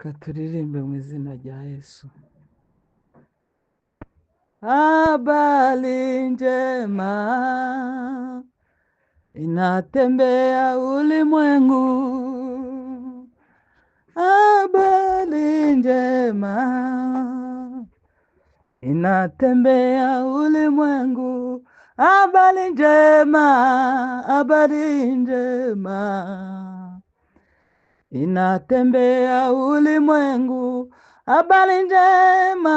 reka turirimbe mu izina rya Yesu. Habari njema inatembea ulimwengu, habari njema inatembea ulimwengu, habari njema, habari njema inatembea ulimwengu, habari njema,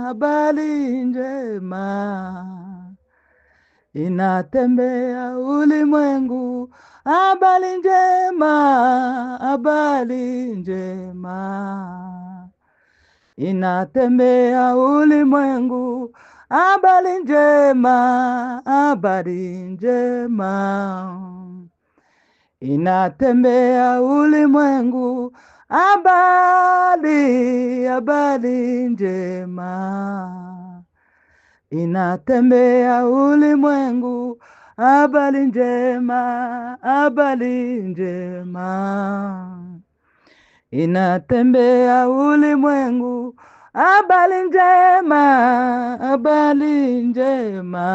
habari njema inatembea ulimwengu, habari njema, habari njema inatembea ulimwengu, habari njema, habari njema inatembea ulimwengu, habari njema inatembea ulimwengu, habari njema, habari njema inatembea ulimwengu, habari njema, habari njema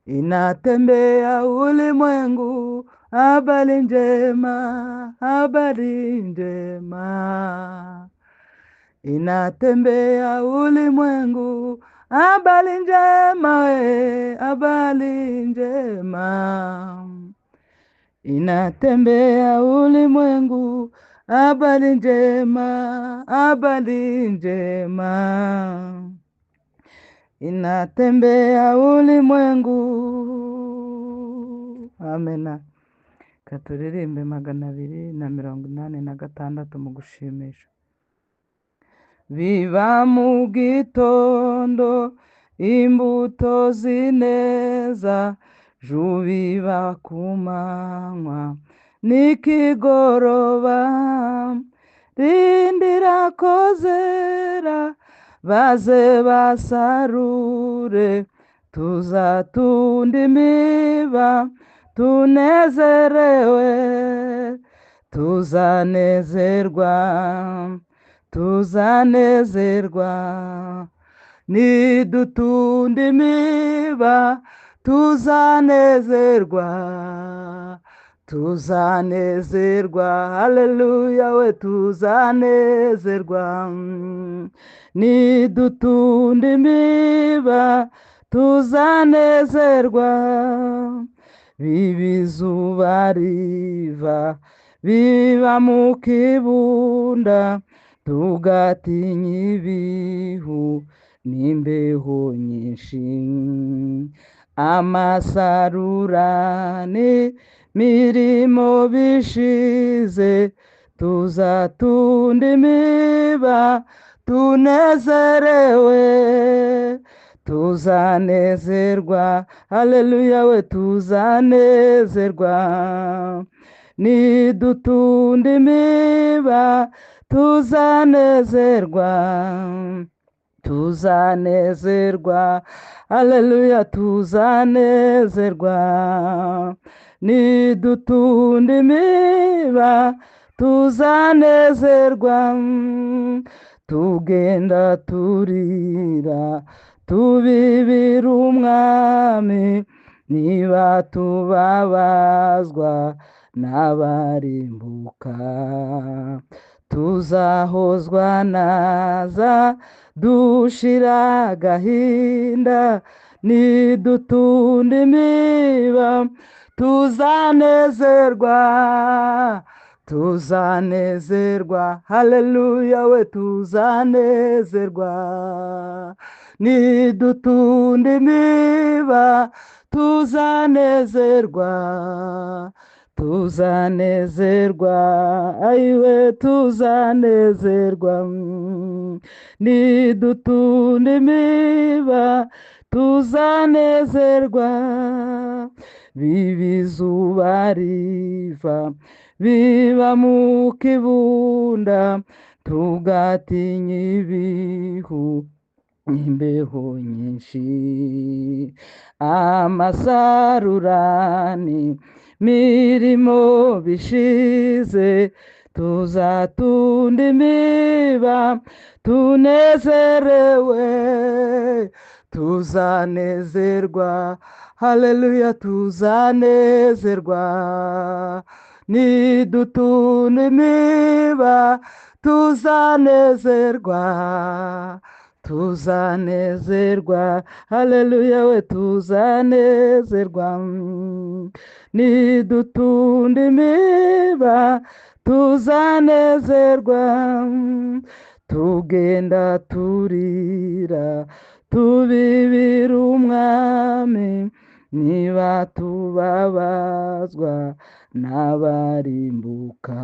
inatembea ulimwengu, habari njema, habari njema inatembea ulimwengu, habari njema, habari njema inatembea ulimwengu, habari njema, habari njema inatembea ulimwengu. Amena. Katuririmbe 286 mu gushimisha. Biba mu gitondo imbuto zineza, jubiba ku manywa n'ikigoroba, rindira ko zera baze basarure, tuzatunda imiba tunezerewe, tuzanezerwa, tuzanezerwa, nidutunda imiba tuzanezerwa, tuzanezerwa, haleluya we, tuzanezerwa, nidutunda imiba tuzanezerwa, bibizuba riva biba mu kibunda, tugatinya ibihu n'imbeho nyinshi, amasarurane mirimo bishize, tuzatunda imiba tunezerewe, tuzanezerwa, haleluya we, tuzanezerwa, nidutunda imiba tuzanezerwa, tuzanezerwa, haleluya, tuzanezerwa, nidutunda imiba tuzanezerwa, tugenda turira tubibira umwami, niba tubabazwa n'abarimbuka, tuzahozwa naza dushira agahinda, nidutunda imiba tuzanezerwa, tuzanezerwa, haleluya we, tuzanezerwa, nidutunda imiba tuzanezerwa, tuzanezerwa, ayiwe tuzanezerwa, nidutunda imiba tuzanezerwa, bibizuba riva biba mu kibunda, tugatinya ibihu n'imbeho nyinshi, amasarurani mirimo bishize, tuzatunda imiba tunezerewe, tuzanezerwa, haleluya, tuzanezerwa, nidutunda imiba tuzanezerwa, tuzanezerwa, haleluya we, tuzanezerwa, nidutunda imiba tuzanezerwa, tugenda turira tubibira umwami, niba tubabazwa n'abarimbuka,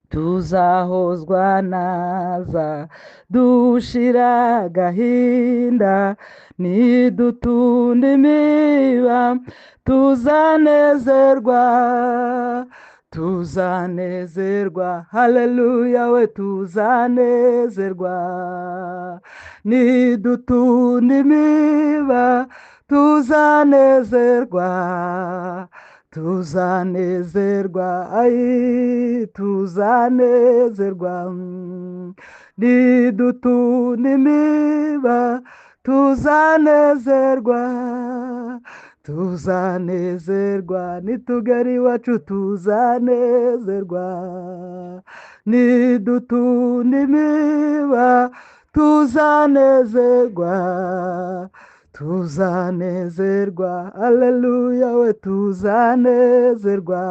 tuzahozwa naza dushira agahinda, nidutunda imiba tuzanezerwa, tuzanezerwa, haleluya we, tuzanezerwa, nidutunda imiba tuzanezerwa, tuzanezerwa, ayi tuzanezerwa, nidutunda imiba tuzanezerwa, tuzanezerwa, nitugera iwacu tuzanezerwa, nidutunda imiba tuzanezerwa, tuzanezerwa, aleluya we, tuzanezerwa,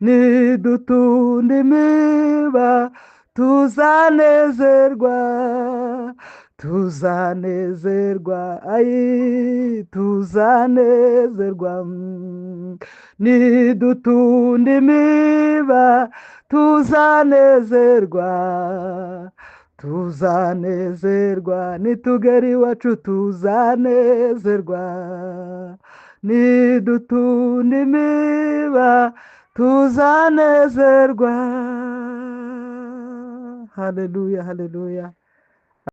nidutunda imiba tuzanezerwa, tuzanezerwa, ayi tuzanezerwa, nidutunda imiba tuzanezerwa, tuzanezerwa, nitugera iwacu tuzanezerwa, nidutunda imiba tuzanezerwa, haleluya, haleluya.